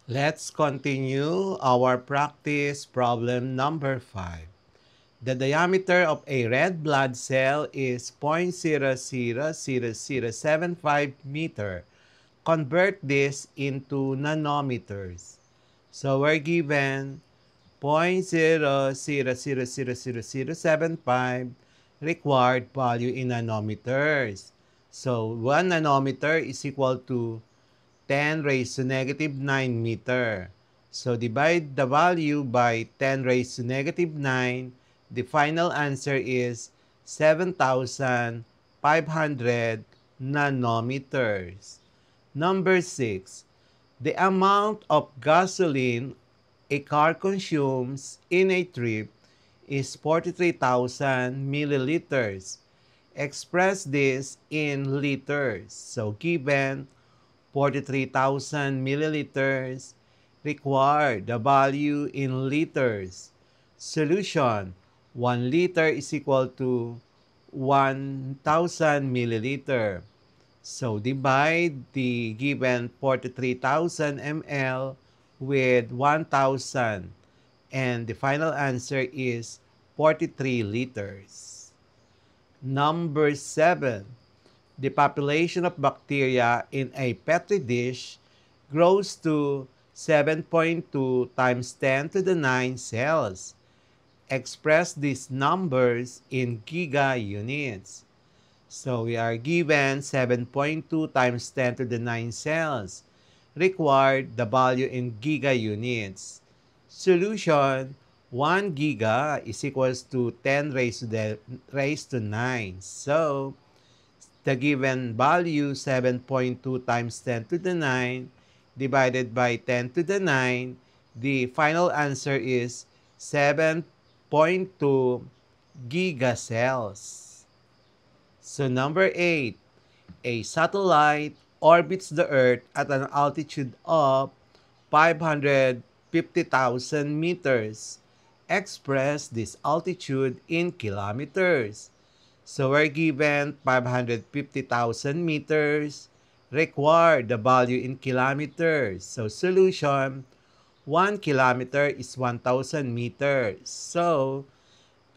Let's continue our practice problem number 5. The diameter of a red blood cell is 0.000075 meter. Convert this into nanometers. So we're given 0.000075 required value in nanometers. So 1 nanometer is equal to 10 raised to negative 9 meter. So divide the value by 10 raised to negative 9. The final answer is 7,500 nanometers. Number 6. The amount of gasoline a car consumes in a trip is 43,000 milliliters. Express this in liters. So given 43,000 milliliters, required the value in liters. Solution, 1 liter is equal to 1,000 milliliter. So divide the given 43,000 ml with 1,000 and the final answer is 43 liters. Number 7. The population of bacteria in a Petri dish grows to 7.2 times 10 to the 9 cells. Express these numbers in giga units. So we are given 7.2 times 10 to the 9 cells. Required the value in giga units. Solution, 1 giga is equals to 10 raised to 9. So the given value 7.2 times 10 to the 9 divided by 10 to the 9, the final answer is 7.2 gigacells. So number 8, a satellite orbits the Earth at an altitude of 550,000 meters. Express this altitude in kilometers. So we're given 550,000 meters. Require the value in kilometers. So solution, 1 kilometer is 1,000 meters. So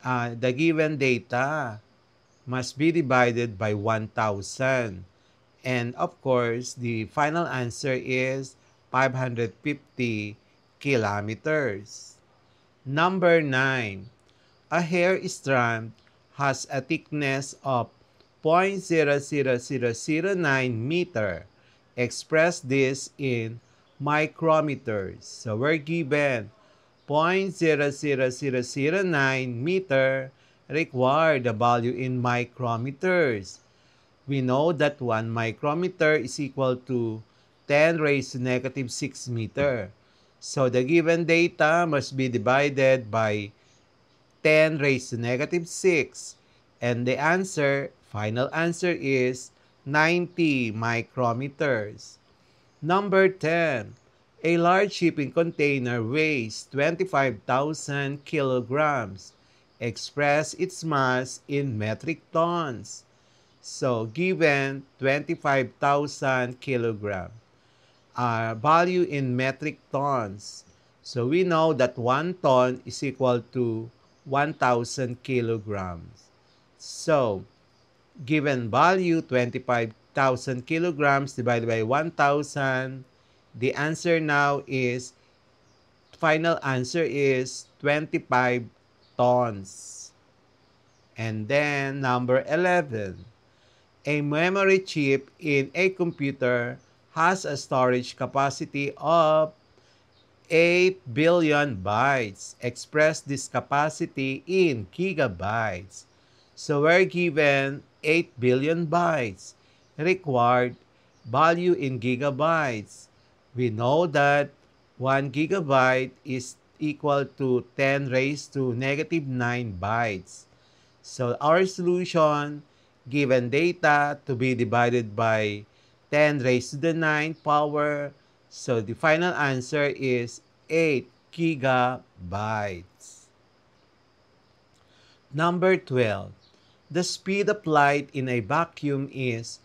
the given data must be divided by 1,000. And of course, the final answer is 550 kilometers. Number 9. A hair strand has a thickness of 0.00009 meter. Express this in micrometers. So we're given 0.00009 meter. Require the value in micrometers. We know that 1 micrometer is equal to 10 raised to negative 6 meter. So the given data must be divided by 10 raised to negative 6. And the final answer is 90 micrometers. Number 10. A large shipping container weighs 25,000 kilograms. Express its mass in metric tons. So, given 25,000 kilograms, value in metric tons. So, we know that 1 ton is equal to 1,000 kilograms. So, given value 25,000 kilograms divided by 1,000, the answer now is, final answer is 25 tons. And then number 11. A memory chip in a computer has a storage capacity of 8 billion bytes. Express this capacity in gigabytes. So we're given 8 billion bytes. Required value in gigabytes. We know that 1 gigabyte is equal to 10 raised to negative 9 bytes. So our solution, given data to be divided by 10 raised to the 9 power. So the final answer is 8 gigabytes. Number 12. The speed of light in a vacuum is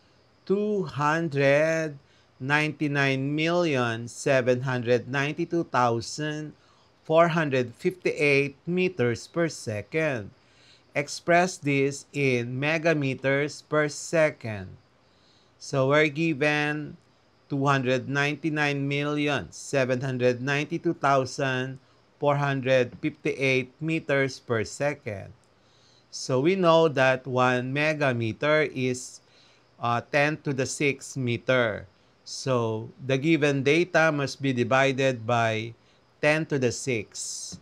200 99,792,458 meters per second. Express this in megameters per second. So we're given 299,792,458 meters per second. So we know that 1 megameter is 10 to the 6 meter. So the given data must be divided by 10 to the 6.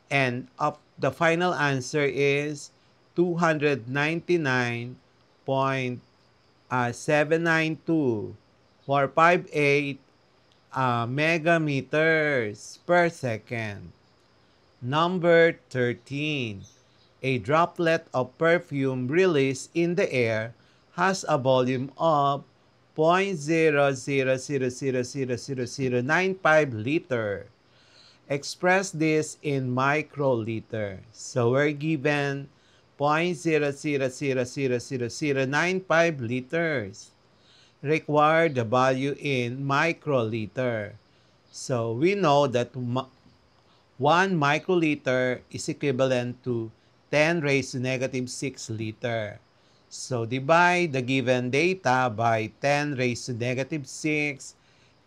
And the final answer is 299.792458 megameters per second. Number 13. A droplet of perfume released in the air has a volume of 0.00000095 liter. Express this in microliter. So we're given 0.00000095 liters. Require the value in microliter. So we know that 1 microliter is equivalent to 10 raised to negative 6 liter. So divide the given data by 10 raised to negative 6,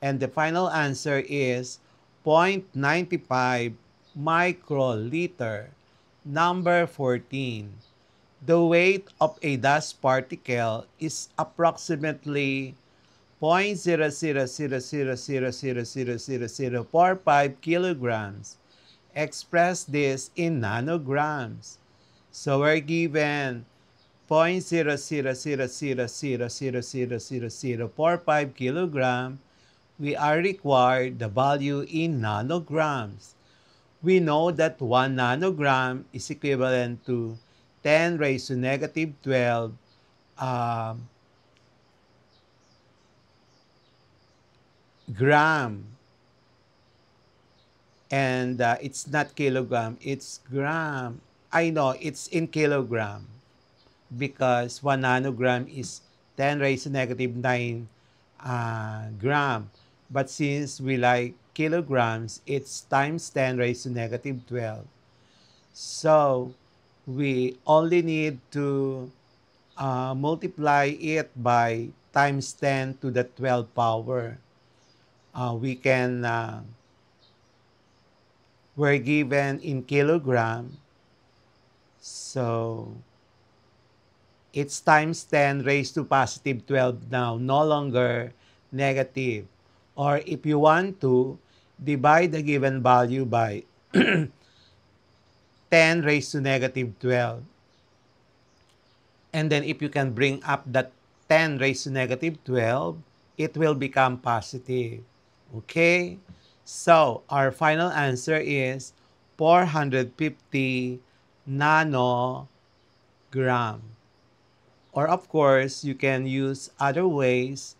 and the final answer is 0.95 microliter. Number 14. The weight of a dust particle is approximately 0.0000000045 kilograms. Express this in nanograms. So we're given 0.0000000045 kilogram. We are required the value in nanograms. We know that 1 nanogram is equivalent to 10 raised to negative 12 gram. And it's not kilogram, it's gram. I know it's in kilogram because 1 nanogram is 10 raised to negative 9 gram. But since we like kilograms, it's times 10 raised to negative 12. So we only need to multiply it by times 10 to the 12 power. We're given in kilogram. So it's times 10 raised to positive 12 now, no longer negative. Or if you want to, divide the given value by 10 raised to negative 12. And then if you can bring up that 10 raised to negative 12, it will become positive. Okay? So, our final answer is 450 nanogram. Or of course, you can use other ways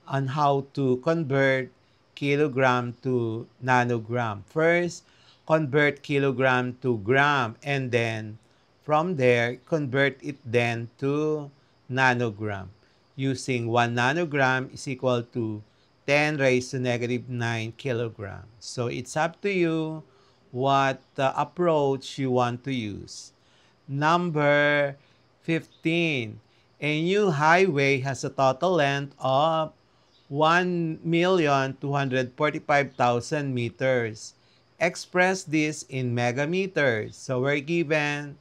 on how to convert kilogram to nanogram. First, convert kilogram to gram, and then from there, convert it then to nanogram. Using 1 nanogram is equal to 10 raised to negative 9 kilograms. So it's up to you what approach you want to use. Number 15. A new highway has a total length of 1,245,000 meters. Express this in megameters. So we're given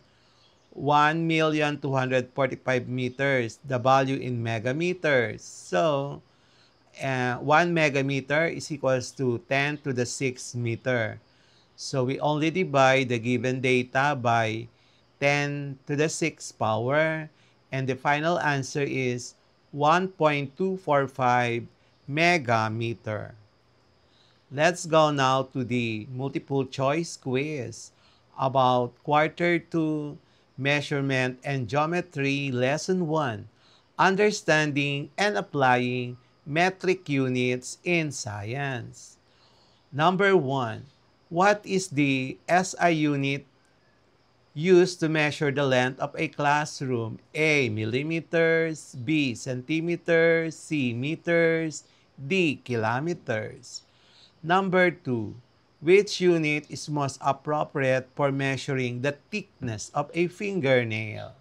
1,245 meters, the value in megameters. So 1 megameter is equals to 10 to the 6 meter. So we only divide the given data by 10 to the 6 power, and the final answer is 1.245 megameter. Let's go now to the multiple choice quiz about quarter 2 measurement and geometry lesson 1, understanding and applying metric units in science. Number 1, what is the SI unit used to measure the length of a classroom? A. Millimeters, B. Centimeters, C. Meters, D. Kilometers. Number 2. Which unit is most appropriate for measuring the thickness of a fingernail?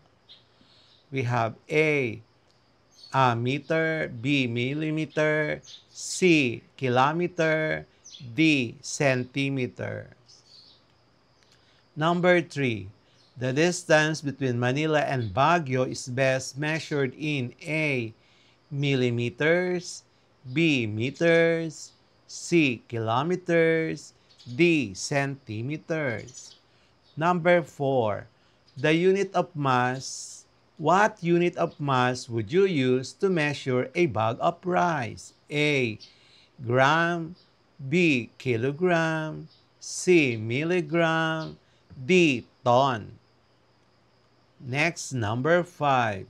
We have A meter, B millimeter, C kilometer, D centimeter. Number 3. The distance between Manila and Baguio is best measured in A. Millimeters, B. Meters, C. Kilometers, D. Centimeters. Number 4. The unit of mass. What unit of mass would you use to measure a bag of rice? A. Gram, B. Kilogram, C. Milligram, D. Ton. Next, number 5.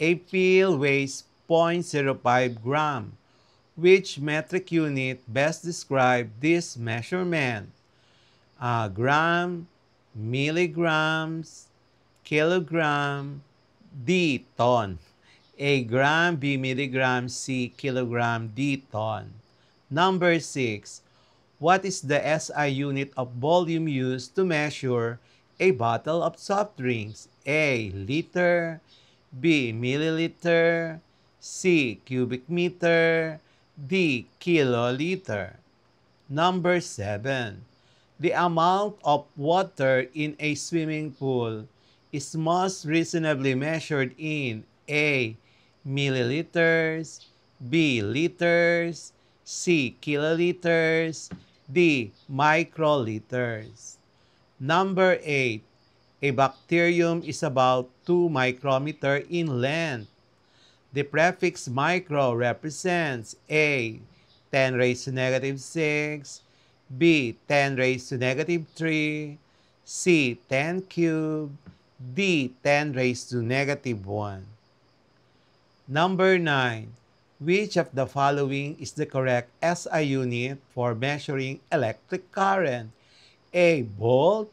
A pill weighs 0.05 gram. Which metric unit best describe this measurement? Gram, milligrams, kilogram, D. Ton. A gram, B. milligram, C. Kilogram, D. Ton. Number 6. What is the SI unit of volume used to measure a bottle of soft drinks? A. Liter, B. Milliliter, C. Cubic meter, D. Kiloliter. Number 7. The amount of water in a swimming pool is most reasonably measured in A. Milliliters, B. Liters, C. Kiloliters, D. Microliters. Number 8. A bacterium is about 2 micrometer in length. The prefix micro represents A. 10 raised to negative 6, B. 10 raised to negative 3, C. 10 cubed, D. 10 raised to negative 1. Number 9. Which of the following is the correct SI unit for measuring electric current? A. Volt,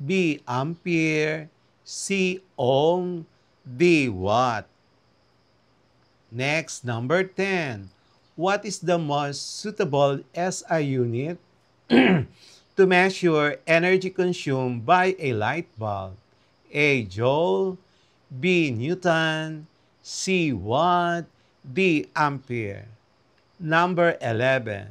B. Ampere, C. Ohm, D. Watt. Next, number 10. What is the most suitable SI unit to measure energy consumed by a light bulb? A. Joule, B. Newton, C. Watt, D. Ampere. Number 11.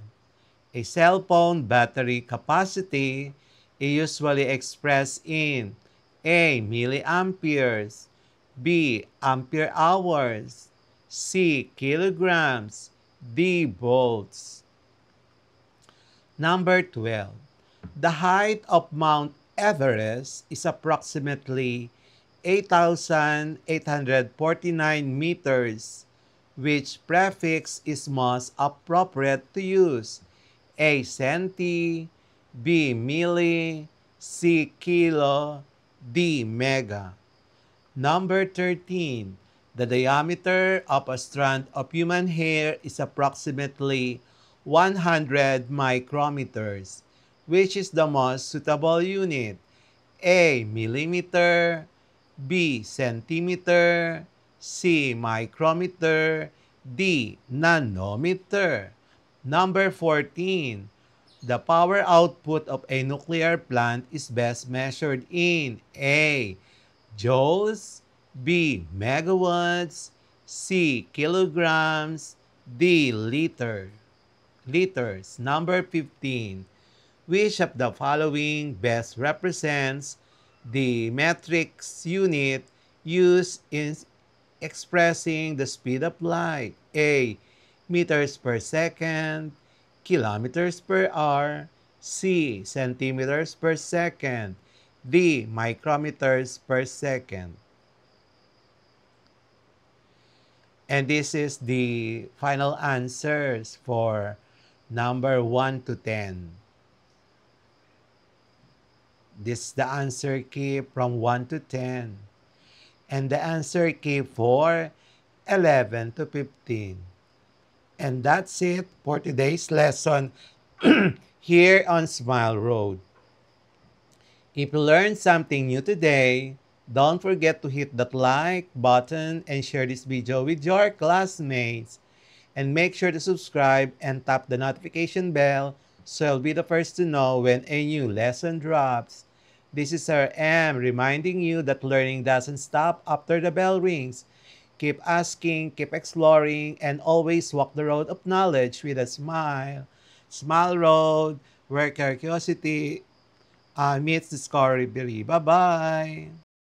A cell phone battery capacity is usually expressed in A. Milliamperes, B. Ampere hours, C. Kilograms, D. Volts. Number 12. The height of Mount Everest is approximately 8,849 meters. Which prefix is most appropriate to use? A. Centi, B. Milli, C. Kilo, D. Mega. Number 13. The diameter of a strand of human hair is approximately 100 micrometers. Which is the most suitable unit? A. Millimeter, B. Centimeter, C. Micrometer, D. Nanometer. Number 14. The power output of a nuclear plant is best measured in A. Joules, B. Megawatts, C. Kilograms, D. Liters. Number 15. Which of the following best represents the metrics unit used in expressing the speed of light? A. Meters per second, kilometers per hour, C. Centimeters per second, D. Micrometers per second. And this is the final answers for number 1 to 10. This is the answer key from 1 to 10. And the answer key for 11 to 15. And that's it for today's lesson here on Smile Road. If you learned something new today, don't forget to hit that like button and share this video with your classmates. And make sure to subscribe and tap the notification bell so you'll be the first to know when a new lesson drops. This is Sir M reminding you that learning doesn't stop after the bell rings. Keep asking, keep exploring, and always walk the road of knowledge with a smile. Smile Road, where curiosity meets discovery. Bye-bye!